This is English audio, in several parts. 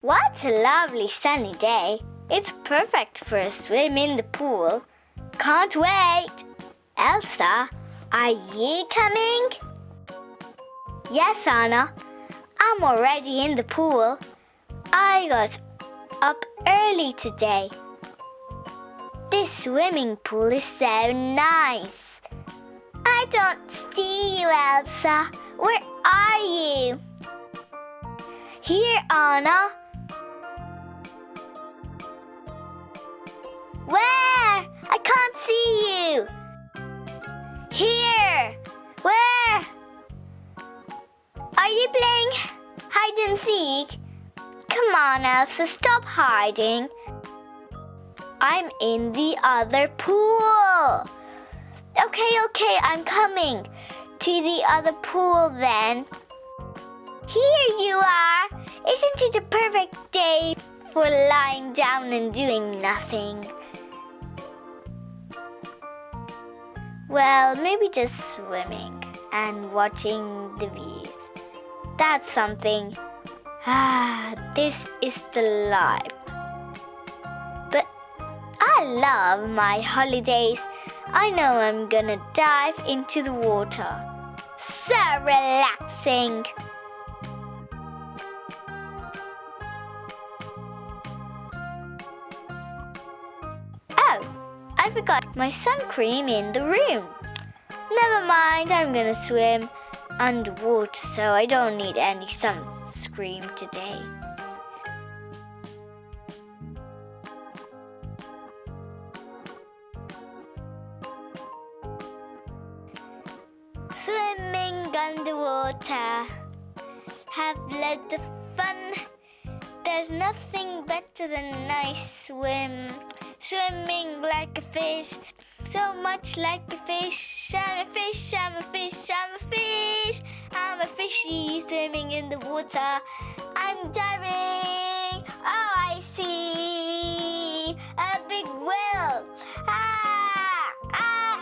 What a lovely sunny day. It's perfect for a swim in the pool. Can't wait. Elsa, are you coming? Yes, Anna. I'm already in the pool. I got up early today. This swimming pool is so nice. I don't see you, Elsa. Where are you? Here, Anna. Where? I can't see you. Here. Where? Are you playing hide and seek? Come on, Elsa, stop hiding. I'm in the other pool. Okay, I'm coming to the other pool then. Here you are. Isn't it a perfect day for lying down and doing nothing? Well, maybe just swimming and watching the views. That's something. This is the life. But I love my holidays. I know I'm gonna dive into the water. So relaxing. Oh, I forgot my sun cream in the room. Never mind, I'm gonna swim underwater, so I don't need any sunscreen today. Swimming underwater. Have loads of fun. There's nothing better than a nice swim. Swimming like a fish, so much like a fish. I'm a fish, I'm a fish, I'm a fish. I'm a fishy swimming in the water. I'm diving. Oh, I see a big whale.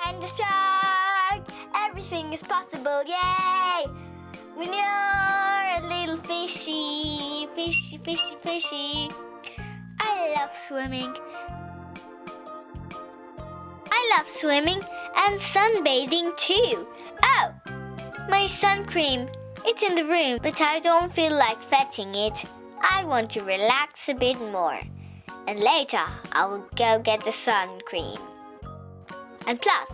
And a shark. Everything is possible, yay! When you're a little fishy, fishy, fishy, fishy. I love swimming. I love swimming and sunbathing too. Oh, my sun cream. It's in the room, but I don't feel like fetching it. I want to relax a bit more. And later, I will go get the sun cream. And plus,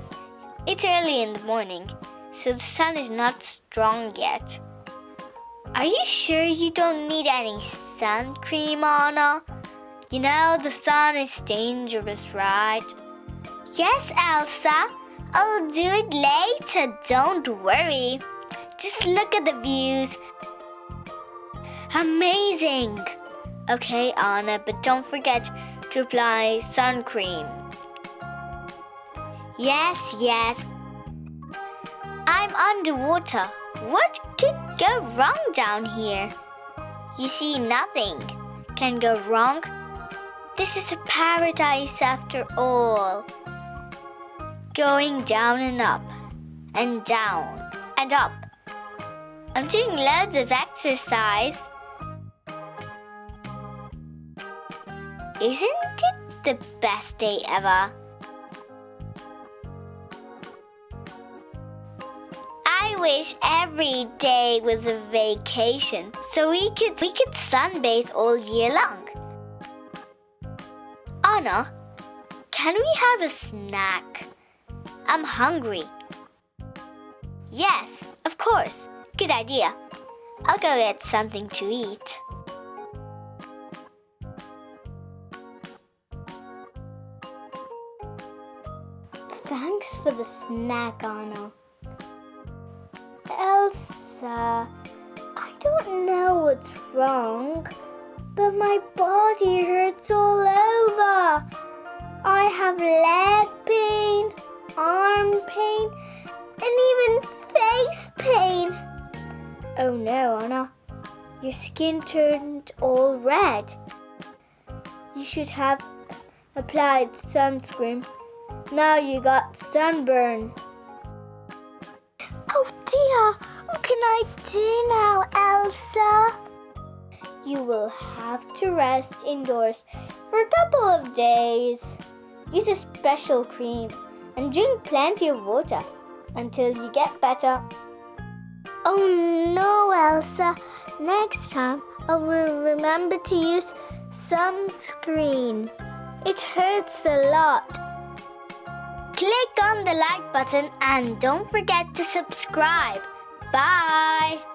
it's early in the morning, so the sun is not strong yet. Are you sure you don't need any sun cream, Anna? You know the sun is dangerous, right? Yes, Elsa. I'll do it later. Don't worry. Just look at the views. Amazing. Okay, Anna, but don't forget to apply sun cream. Yes. I'm underwater. What could go wrong down here? You see, nothing can go wrong. This is a paradise after all. Going down and up, and down and up. I'm doing loads of exercise. Isn't it the best day ever? I wish every day was a vacation, so we could sunbathe all year long. Anna, can we have a snack? I'm hungry. Yes, of course. Good idea. I'll go get something to eat. Thanks for the snack, Anna. Elsa, I don't know what's wrong, but my body hurts all over. I have leg pain, arm pain, and even face pain. Oh no, Anna, your skin turned all red. You should have applied sunscreen. Now you got sunburn. Oh dear, what can I do now, Elsa? you will have to rest indoors for a couple of days. Use a special cream and drink plenty of water until you get better. Oh no, Elsa. Next time I will remember to use sunscreen. It hurts a lot. Click on the like button and don't forget to subscribe. Bye!